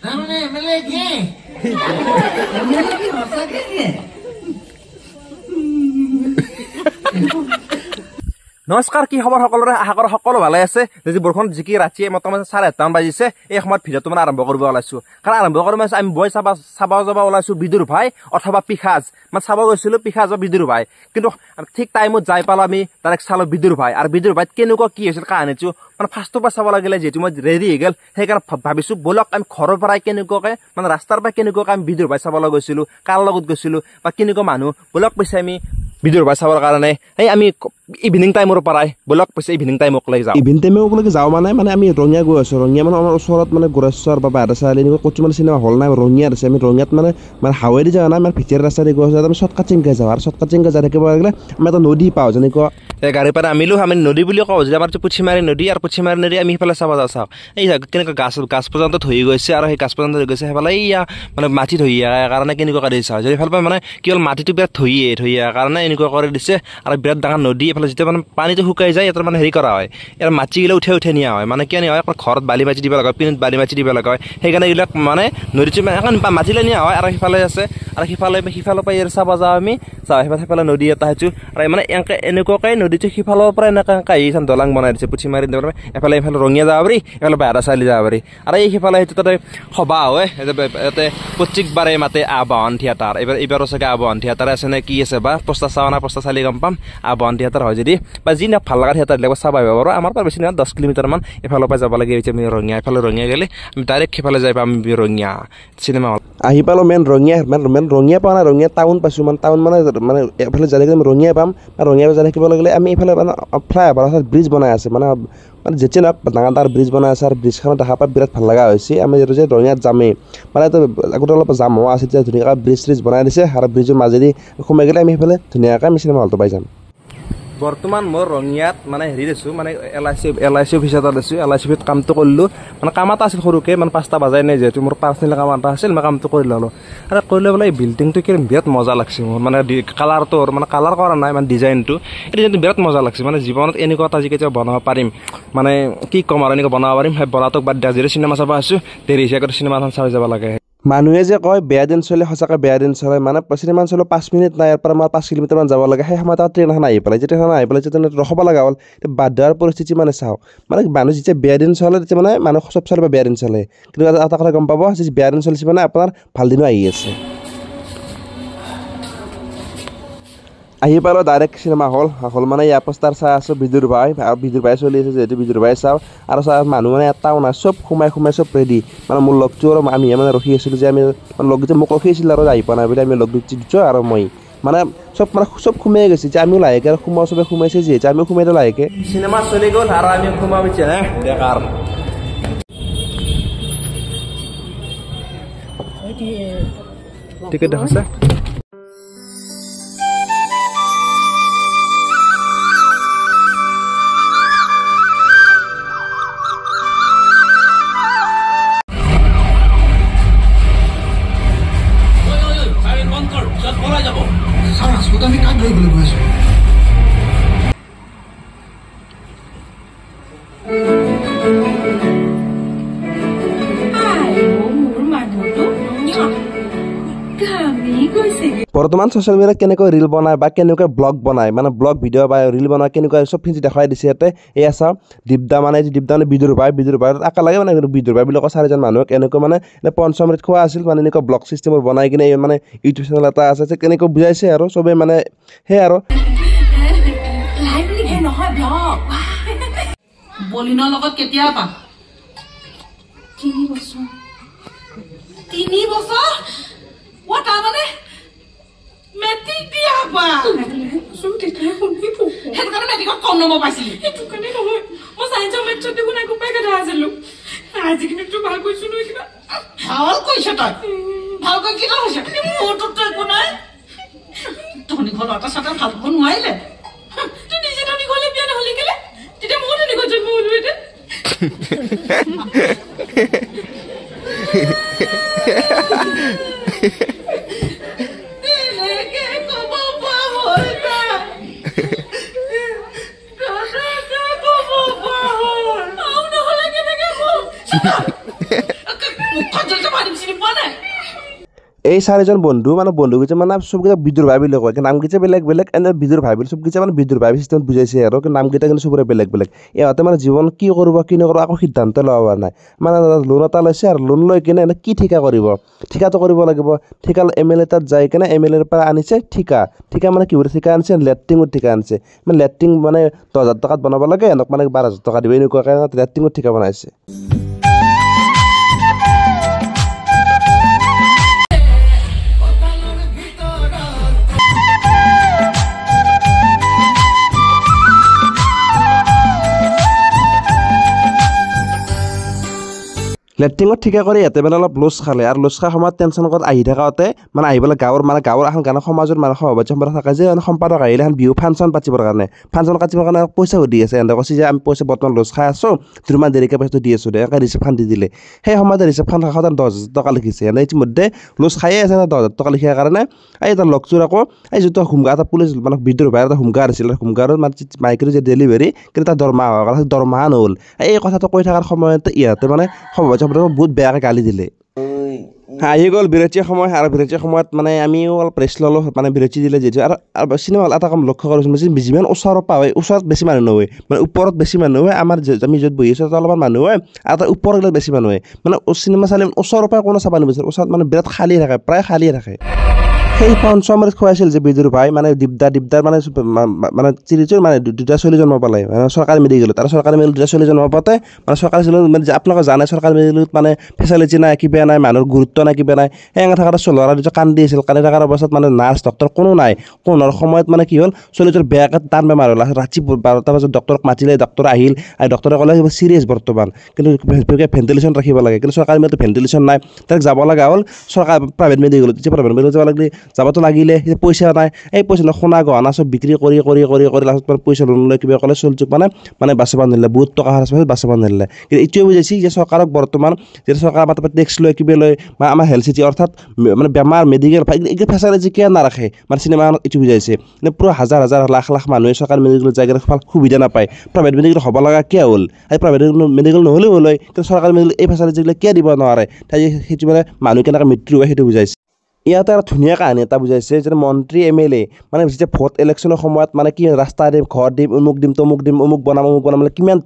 हमने एमएलए किए सके নমস্কাৰ কি খবৰ সকলোৰে আশা কৰো সকলো ভালে আছে যদি বৰখন জিকি ৰাতিয়ে মোটামুটি 8:30 বাজিছে এই সময়ত ভিডিঅ'টো মানে আৰম্ভ কৰিব ওলাইছো কাৰণ আৰম্ভ কৰিম আমি বই চাব যাব ওলাইছো বিদুৰ ভাই অথবা পিখাজ মানে চাব গৈছিলো পিখাজ বা বিদুৰ ভাই কিন্তু ঠিক টাইমত যাই পালো আমি ডাইৰেক্ট চালো বিদুৰ ভাই আৰু বিদুৰ ভাই কেনেকুৱা কি হৈছিল কাহিনীটো মানে ফাৰ্ষ্টৰ পৰা চাব লাগিলে যেহেতু মই ৰেডি হৈ গ'ল সেইকাৰণে ভাবিছো বলক আমি ঘৰৰ পৰাই কেনেকুৱাকে মানে ৰাস্তাৰ পৰা কেনেকুৱাকে আমি বিদুৰ ভাই চাবলৈ গৈছিলো কাৰ লগত গৈছিলো বা কেনেকুৱা মানুহ বলক পইচা আমি বিদুৰ ভাই চাবৰ কাৰণে এই আমি ইভিনিং টাইমৰ পৰাই বলক পইচা ইভিনিং টাইমক লৈ যাওঁ ইভিনিং টাইমক লৈ যাওঁ মানে আমি ৰঙিয়া গৈ আছো ৰঙিয়া মানে আমাৰ ওচৰত মানে গোৰেশ্বৰ বা বাৰচালি এনেকুৱা ক'তো মানে চিনেমা হল নাই ৰঙিয়াত আছে আমি ৰঙিয়াত মানে হাৱেদি যাওঁ নাই মানে ভিতৰৰ ৰাস্তাদি গৈ আছো আমি শ্বৰ্টকাট চিংকে যাওঁ আৰু শ্বৰ্টকাট চিংকে যাই থাকিব লাগিলে আমি এটা নদী পাওঁ যেনেকুৱা গাড়ীৰ পৰা আমিলো আমি নদী বুলি কওঁ যে আমাৰ পুঠিমাৰী নদী আৰু পুঠিমাৰী নদী আমি সেইফালে চাব যাওঁ এই কেনেকুৱা গাছ পৰ্যন্ত ধৰি গৈছে আৰু সেই গাছ পৰ্যন্ত ধৰি গৈছে সেইফালে এইয়া মানে মাটি ধৰি কাৰণে কেনেকুৱা কৰি চাওঁ যদি সেইফালে মানে কেৱল মাটিটো বিৰাট ধৰি কাৰণে এনেকুৱা কৰি দিছে আৰু বিৰাট ডাঙৰ নদী এইফালে যেতিয়া মানে পানীটো শুকাই যায় ইয়াত মানে হেৰি কৰা হয় ইয়াৰ মাটিগিলা উঠে নিয়া হয় মানে কিয় নিয়া হয় ঘৰত বালি মাটি দিব লগা হয় পিনত বালি মাটি দিব লগা হয় সেইকাৰণে এইবিলাক মানে নদীটো মাটিলে নিয়া হয় আৰু সিফালে আছে আৰু সিফালৰ পৰা ইয়াৰ চাব যাওঁ আমি চাওঁ সেইফালে নদী এটা সেইটো আৰু মানে এনেকুৱাকৈ নদীটো সিফালৰ পৰা এনেকৈ আহিছে দলং বনাই দিছে পুঠিমাৰী এফালে ৰঙিয়া যাব পাৰি এফালে বাহিৰা চালি যাব পাৰি আৰু এই সিফালে সেইটো তাতে সভা হয় ইয়াতে প্ৰত্যেকবাৰে মাতে আবাহন থিয়েটাৰ এইবাৰো চাগে আবাহন থিয়েটাৰ আছে নে কি আছে বা প্ৰস্তাৱ চাৱা না প্ৰস্তাৱ চালি গম পাম আবাহন থিয়েটাৰ হয় যদি বা যি না ভাল লগা থিয়েটাৰ বিলাক চাব আহিব পাৰোঁ আমাৰ পৰা বেছি নহয় 10 কিলোমিটাৰমান এফালৰ পৰা যাব লাগে আমি ৰঙিয়া এফালে ৰঙিয়া গ'লে আমি ডাইৰেক্ট সেইফালে যাই পাম ৰঙিয়া চিনেমা হল আহি পালোঁ মেইন ৰঙিয়া পোৱা নাই ৰঙিয়া টাউন পাইছোঁ মানে টাউন মানে এফালে যাই থাকিলে আমি ৰঙিয়া পাম আৰু ৰঙিয়া যাই থাকিব লাগিলে আমি এইফালে মানে ফ্লাইঅভাৰ ব্ৰিজ বনাই আছে মানে যেতিয়া ডাঙৰ ব্ৰিজ বনাই আছে আৰু ব্ৰিজখনত দেখা পাই বিৰাট ভাল লগা হৈছে আমি যিহেতু যে ৰঙিয়াত যামেই মানে আগতে অলপ জাম হোৱা আছে তেতিয়া ধুনীয়াকৈ ব্ৰিজ বনাই দিছে আৰু ব্ৰিজৰ মাজেদি সোমাই গ'লে আমি সেইফালে ধুনীয়াকৈ আমি চিনেমা হলটো পাই যাম বৰ্তমান মই ৰঙিয়াত মানে হেৰিত আছোঁ মানে এল আই চি অফিচ এটাত আছোঁ এল আই চি অফিচত কামটো কৰিলোঁ মানে কাম এটা আছিল সৰুকৈ মানে 5টা বাজাই নাই যিহেতু মোৰ পাৰ্চনেল কাম এটা আছিল মই কামটো কৰি ল'লোঁ আৰু কৰিলে বোলে এই বিল্ডিংটো কি বিৰাট মজা লাগছে মোৰ মানে কালাৰটো মানে কালাৰ কৰা নাই মানে ডিজাইনটো এই ডিজাইনটো বিৰাট মজা লাগছে মানে জীৱনত এনেকুৱা এটা আজি কেতিয়াবা বনাব পাৰিম মানে কি ক'ম আৰু এনেকুৱা বনাব পাৰিম সেই বনাটোক বাদ দিয়া যিহেতু চিনেমা চাব আছোঁ দেৰি হিচাপে চিনেমাখন চাই যাব লাগে মানুহে যে কয় বেয়া দিন চলে সঁচাকৈ বেয়া দিন চলে মানে চিনেমা চলে 5 মিনিট নাই ইয়াৰ পৰা আমাৰ 5 কিলোমিটাৰমান যাব লাগে সেই সময়ত ট্ৰেইন এখন আহি পেলাই যেতিয়া আহি পেলাই যেতিয়া ৰখাব লগা হ'ল বাধ্য হোৱাৰ পৰিস্থিতি মানে চাওঁ মানে মানুহ যেতিয়া বেয়া দিন চলে তেতিয়া মানে মানুহ চব চলে বেয়া দিন চলে কিন্তু এটা কথা গম পাব যে বেয়া দিন চলিছে মানে আপোনাৰ ভাল দিনো আহি আছে আহি পালোঁ ডাইৰেক্ট চিনেমা হল মানে ইয়াৰ পোষ্টাৰ চাই আছোঁ বিদুৰ ভাই চলি আছে যিহেতু বিদুৰ ভাই চাওঁ আৰু মানুহ মানে এটাও নাই চব সোমাই চব ৰেডি মানে মোৰ লগটো আৰু আমি মানে ৰখি আছিলোঁ যে আমি লগটো মোক ৰখি আছিল আৰু আহি পোৱা নাই বুলি আমি লগ দিছোঁ আৰু মই মানে চব সোমাই গৈছে যে আমিও লাহেকৈ আৰু চবে সোমাইছে যিহেতু আমিও সোমাই দিওঁ লাহেকৈ চিনেমা চলি গ'ল আৰু আমি সোমাইছে বেকাৰ টিকেট দেখাইছে বৰ্তমান ছ'চিয়েল মিডিয়াত কেনেকৈ ৰিল বনায় বা কেনেকৈ ব্লগ বনায় মানে ব্লগ ভিডিঅ' বা ৰিল বনায় কেনেকৈ চবখিনি দেখাই দিছে ইয়াতে এয়া চাওঁ দীপদা মানে বিদুৰ ভাই একেলগে মানে বিদুৰ ভাই বুলি কয় 4জন মানুহক এনেকৈ মানে পঞ্চমৃত খোৱা আছিল মানে এনেকুৱা ব্লগ চিষ্টেমৰ বনাই কিনে মানে ইউটিউব চেনেল এটা আছে কেনেকৈ বুজাইছে আৰু চবেই মানে সেই আৰু বলিনৰ লগত কেতিয়া পাম 3 বছৰ ও তাৰমানে মেট্ৰিক দিয়া বা সেইকাৰণে মেট্ৰিকত কম নম্বৰ পাইছিলি সেইটো কাৰণে নহয় মই চাইন্সৰ মেথছত দেখোন একো পাই কথা আছিলোঁ আজি কিন্তু ভাল কৈছো নহয় কিবা ভাল কৈছ তই ভালকৈ কি হৈছে মোৰটোতো একো নাই ধনী ঘৰ এটা চাটা ভাল হ'ব নোৱাৰিলে তুই নিজে ধনী ঘৰলৈ বিয়া নহ'লি কেলে তেতিয়া মই ধনী ঘৰ জন্ম হ'লো এতিয়া এই 4জন বন্ধু মানে বন্ধুকেইটা মানে সবকেইটা বিদুৰ ভাই বুলি কয় নামকেইটা বেলেগ বেলেগ এনে বিদুৰ ভাই বুলি সবকেইটা মানে বিদুৰ ভাই চিষ্টেমত বুজাইছে আৰু নামকেইটা কিন্তু সবৰে বেলেগ বেলেগ ইহঁতে মানে জীৱন কি কৰিব কি নকৰিব আকৌ সিদ্ধান্ত ল'ব পৰা নাই মানে লোন এটা লৈছে আৰু লোন লৈ কিনে এনে কি ঠিকা কৰিব ঠিকাটো কৰিব লাগিব ঠিকা MLA তাত যাই কিনে MLAৰ পৰা আনিছে ঠিকা মানে কি বুলি ঠিকা আনিছে লেট্ৰিঙৰ ঠিকা আনিছে মানে লেট্ৰিং মানে 10,000 টকাত বনাব লাগে এনেক মানে 12,000 টকা দিব এনেকুৱা কাৰণে লেট্ৰিঙৰ ঠিকা বনাইছে লেট্ৰিঙত ঠিকা কৰি ইয়াতে মানে অলপ লছ খালে আৰু লছ খোৱাৰ সময়ত টেনশ্যন ক'ত আহি থাকাতে মানে আহি পেলাই গাঁৱৰ এখন গানৰ সমাজৰ মানে সভাপতি সম্পাদক থাকে যে সম্পাদক আহিলে এখন বিহু ফাংচন পাতিবৰ কাৰণে পইচা সুধি আছে এনে কৈছে যে আমি পইচা বৰ্তমান লছ খাই আছোঁ দুমাহ দেৰিকৈ পইচাটো দি আছোঁ দে এনেকৈ ৰিচিপ্টখন দি দিলে সেই সময়তে ৰিচিপ্টখন কাষত 10,000 টকা লিখিছে এনে ইতিমধ্যে লছ খায়ে আছে 10,000 টকা লিখাৰ কাৰণে এই তাৰ লগটোৰ আকৌ এই যিটো হোমগাৰ্ড এটা পুলিচ মানে বিদ্ৰোহ ভাইৰ এটা হোমগাৰ্ড আছিল হোমগাৰ্ডত মানে মাইকীৰ যে ডেলিভাৰী কিন্তু তাৰ দৰমহা হোৱাৰ কাৰণে দৰমহা নহ'ল এই কথাটো কৈ থকাৰ সময়তে ইহঁতে মানে সভাপতি বহুত বেয়াকৈ গালি দিলে আহি গ'ল বিৰতিৰ সময় আৰু বিৰতিৰ সময়ত মানে আমিও অলপ ৰেষ্ট ল'লোঁ মানে বিৰতি দিলে যিহেতু আৰু চিনেমা হল এটা কাম লক্ষ্য কৰিছোঁ যিমান ওচৰৰ পৰা হয় ওচৰত বেছি মানুহ নহয় মানে ওপৰত বেছি মানুহ হয় আমাৰ আমি য'ত বহি আছোঁ তাত অলপমান মানুহ হয় আৰু তাৰ ওপৰত গ'লে বেছি মানুহ হয় মানে চিনেমা চালে ওচৰৰ পৰা কোনো চাব নিবিচাৰে ওচৰত মানে বিৰাট খালী থাকে প্ৰায় খালীয়ে থাকে সেই পঞ্চমৃত খুৱাইছিল যে বিদুৰ ভাই মানে দীপদাৰ মানে চিৰিজৰ মানে দুটা ছোৱালী জন্ম পালে মানে চৰকাৰী মেডিকেলত আৰু চৰকাৰী মেডিকেলত দুটা ছোৱালী জন্ম পাওঁতে মানে চৰকাৰী মানে আপোনালোকে জানে চৰকাৰী মেডিকেলত মানে ফেচিলিটি নাই কিবা নাই মানুহৰ গুৰুত্ব নাই কিবা নাই সেই থকাৰ ল'ৰা দুটা কান্দি আছিল কান্দি থকাৰ অৱস্থাত মানে নাৰ্ছ ডক্টৰ কোনো নাই কোনোৰ সময়ত মানে কি হ'ল ছোৱালীটোৰ বেয়াকৈ টান বেমাৰ হ'ল ৰাতি 12টা বজাত ডক্টৰক মাতিলে ডক্টৰ আহিল আৰু ডক্টৰে ক'লে চিৰিয়াছ বৰ্তমান কিন্তু ভেণ্টিলেশ্যন ৰাখিব লাগে কিন্তু চৰকাৰী মেডিকেলত ভেণ্টিলেশ্যন নাই তাক যাব লগা হ'ল চৰকাৰী প্ৰাইভেট মেডিকেলত যেতিয়া প্ৰাইভেট মেডিকেলত যাব লাগিলে যাবতো লাগিলে পইচা নাই এই পইচা সোণা গহনা চব বিক্ৰী কৰি লাষ্টত পইচা লোন লৈ কিবা ক'লে চলচুক মানে বাচাব নিদিলে বহুত টকা খৰচ পাইছে বাচাব নিদিলে কিন্তু এইটোৱে বুজাইছে যে চৰকাৰক বৰ্তমান যেতিয়া চৰকাৰে আমাৰ টেক্স লয় কিবা লয় বা আমাৰ হেল্থ চিটি অৰ্থাৎ মানে বেমাৰ মেডিকেল এইটো ফেচিলিটি কিয় নাৰাখে মানে চিনেমাখনত এইটো বুজাইছে মানে পুৰা হাজাৰ লাখ মানুহে চৰকাৰী মেডিকেলত যাই কিনে সুবিধা নাপায় প্ৰাইভেট মেডিকেল হ'ব লগা কিয় হ'ল এই প্ৰাইভেট মেডিকেল নহ'লেও হ'ল কিন্তু চৰকাৰী মেডিকেল এই ফেচিলিটিবিলাক কিয় দিব নোৱাৰে তাই সেইটো মানে মানুহ কেনেকৈ মৃত্যু হয় সেইটো বুজাইছে ইয়াতে এটা ধুনীয়া কাহিনী এটা বুজাইছে যে মন্ত্ৰী MLA মানে যেতিয়া ভোট ইলেকশ্যনৰ সময়ত মানে কি ৰাস্তা দিম ঘৰ দিম অমুক দিম তমুক দিম অমুক বনাম মানে কিমান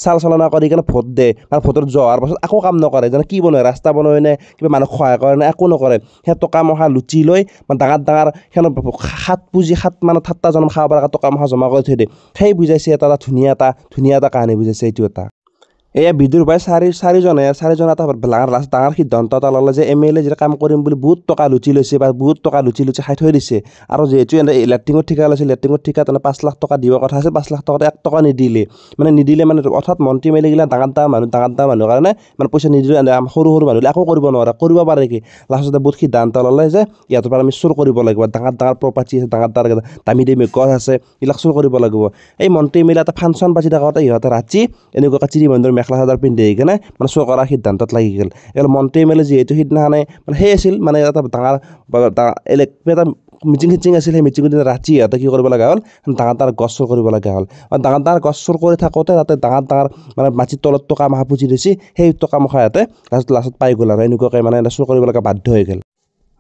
চালনা কৰি কিনে ভোট দিয়ে মানে ভোটত যোৱাৰ পাছত একো কাম নকৰে যেনে কি বনায় ৰাস্তা বনায় নে কিবা মানুহক সহায় কৰে নে একো নকৰে সেই টকা মহা লুটি লৈ মানে ডাঙৰ সিহঁতৰ সাত পুঁজি মানে 7টা জন্ম খাব পৰা টকা মহা জমা কৰি থৈ দিয়ে সেই বুজাইছে এটা ধুনীয়া এটা কাহিনী বুজাইছে এইটো এটা এয়া বিদুৰ ভাই চাৰিজন এটা ডাঙৰ সিদ্ধান্ত এটা ল'লে যে MLA যেতিয়া কাম কৰিম বুলি বহুত টকা লুটি লৈছে বা বহুত টকা লুটি খাই থৈ দিছে আৰু যিহেতু লেট্ৰিঙৰ ঠিকা লৈছে লেট্ৰিঙৰ ঠিকা তেনে 5 লাখ টকা দিবৰ কথা আছে 5 লাখ টকাতে 1 টকা নিদিলে মানে অৰ্থাৎ মন্ত্ৰী MLA গিলা ডাঙৰ মানুহৰ কাৰণে মানে পইচা নিদিলে সৰু মানুহ একো কৰিব নোৱাৰে কৰিব পাৰে কি লাষ্টতে বহুত সিদ্ধান্ত ল'লে যে ইয়াৰ পৰা আমি চুৰ কৰিব লাগিব ডাঙৰ প্ৰপাৰ্টি আছে ডাঙৰ দামী গছ আছে এইবিলাক চুৰ কৰিব লাগিব এই মন্ত্ৰী MLA এটা ফাংচন পাতি থাকোঁতে ইহঁতে ৰাতি এনেকুৱা চিৰি মন্দিৰ মেখেলা চাদৰ পিন্ধি আহি কিনে মানে চুৰ কৰাৰ সিদ্ধান্তত লাগি গ'ল এই মন্ত্ৰী MLA যিহেতু সিদিনাখনে মানে সেই আছিল মানে এটা ডাঙৰ এটা মিটিং আছিল সেই মিটিঙৰ দিনা ৰাতি ইহঁতে কি কৰিব লগা হ'ল ডাঙৰ গছ চুৰ কৰিব লগা হ'ল আৰু ডাঙৰ গছ চুৰ কৰি থাকোঁতে তাতে ডাঙৰ মানে মাটিৰ তলত টকা মহা পুঁজি দিছে সেই টকা মখা ইহঁতে লাষ্টত পাই গ'ল আৰু এনেকুৱাকৈ মানে চুৰ কৰিব লগা বাধ্য হৈ গ'ল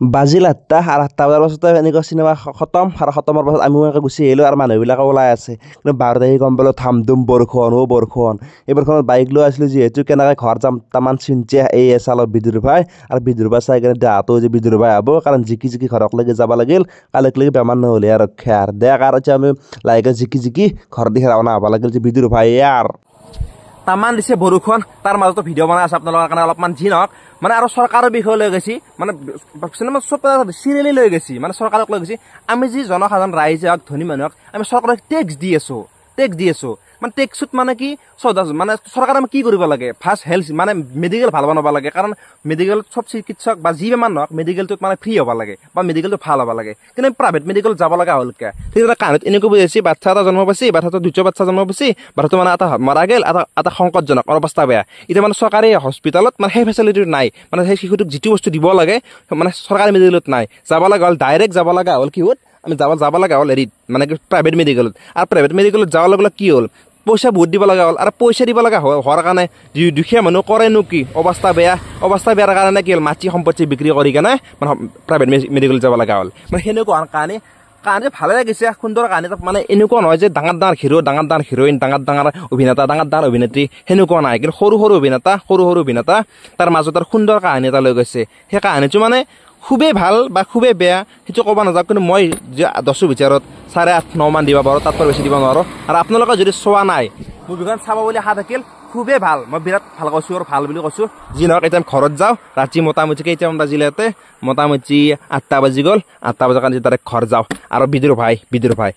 বাজিল 8টা আৰু 8টা বজাৰ পাছতে এনেকুৱা চিনেমা খতম আৰু খতমৰ পাছত আমিও এনেকৈ গুচি আহিলোঁ আৰু মানুহবিলাকে ওলাই আছে কিন্তু 12 তাৰিখে গম পালোঁ থামধুম বৰষুণ এই বৰষুণত বাইক লৈ আছিলোঁ যিহেতু কেনেকৈ ঘৰ যাম তামান চিন্তা এই চালত বিদুৰ ভাই আৰু বিদুৰ ভাই চাই কিনে দেহাটো যে বিদুৰ ভাই হ'ব কাৰণ জিকি ঘৰক লাগি যাব লাগিল কালিলৈকে বেমাৰ নহ'লে আৰু খেৰ দেখ আৰু এতিয়া আমি লাহেকৈ জিকি ঘৰ দিশে ৰাওনা হ'ব লাগিল যে বিদুৰ ভাই ইয়াৰ তামান দিছে বৰষুণ তাৰ মাজতো ভিডিঅ' বনাই আছে আপোনালোকৰ কাৰণে অলপমান যি নহওক মানে আৰু চৰকাৰৰ বিষয়ে লৈ গৈছে মানে চিনেমা চব চিৰিয়েলি লৈ গৈছে মানে চৰকাৰক লৈ গৈছে আমি যি জনসাধাৰণ ৰাইজে হওক ধনী মানুহক আমি চৰকাৰক টেক্স দি আছোঁ মানে টেক্সত মানে কি মানে চৰকাৰে কি কৰিব লাগে ফাৰ্ষ্ট হেল্থ মানে মেডিকেল ভাল বনাব লাগে কাৰণ মেডিকেলত চব চিকিৎসক বা যি বেমাৰ নহওক মেডিকেলটোত মানে ফ্ৰী হ'ব লাগে বা মেডিকেলটো ভাল হ'ব লাগে কিন্তু প্ৰাইভেট মেডিকেলত যাব লগা হ'ল কিয় ঠিক এটা কাহিনীত এনেকৈ বুজাইছে বাচ্চা এটা জন্ম পাইছে বাচ্চাটো দ্বিতীয় বাচ্চা জন্ম পাইছে বাচ্চাটো মানে এটা মৰা গ'ল এটা সংকটজনক অৱস্থা বেয়া এতিয়া মানে চৰকাৰী হস্পিটেলত মানে সেই ফেচিলিটি নাই মানে সেই শিশুটোক যিটো বস্তু দিব লাগে মানে চৰকাৰী মেডিকেলত নাই যাব লগা হ'ল ডাইৰেক্ট যাব লগা হ'ল কি হ'ল আমি যাব লগা হ'ল হেৰিত মানে প্ৰাইভেট মেডিকেলত আৰু প্ৰাইভেট মেডিকেলত যোৱাৰ লগে কি হ'ল পইচা বহুত দিব লগা হ'ল আৰু পইচা দিব লগা হোৱাৰ কাৰণে যি দুখীয়া মানুহ কৰেনো কি অৱস্থা বেয়াৰ কাৰণে কি হ'ল মাটি সম্পত্তি বিক্ৰী কৰি কেনে মানে প্ৰাইভেট মেডিকেল যাব লগা হ'ল মানে সেনেকুৱা কাহানী ভালে লাগিছে সুন্দৰ কাহানী মানে এনেকুৱা নহয় যে ডাঙৰ হিৰো ডাঙৰ হিৰইন ডাঙৰ অভিনেতা ডাঙৰ অভিনেত্ৰী সেনেকুৱা নাই কিন্তু সৰু অভিনেতা তাৰ মাজত আৰু সুন্দৰ কাহানী এটা লৈ গৈছে সেই কাহানীটো মানে খুবেই ভাল বা খুবেই বেয়া সেইটো ক'ব নাযাওঁ কিন্তু মই যে 10ৰ ভিতৰত 8.5-9 মান দিব পাৰোঁ তাতকৈ বেছি দিব নোৱাৰোঁ আৰু আপোনালোকে যদি চোৱা নাই মুভিখন চাব বুলি আশা থাকিল খুবেই ভাল মই বিৰাট ভাল কৈছোঁ আৰু ভাল বুলি কৈছোঁ যি নহওক এতিয়া ঘৰত যাওঁ ৰাতি মোটামুটি কেইটামান বাজিলে ইয়াতে মোটামুটি 8টা বাজি গ'ল 8টা বজাৰ কাৰণে ডাইৰেক্ট ঘৰ যাওঁ আৰু বিদুৰ ভাই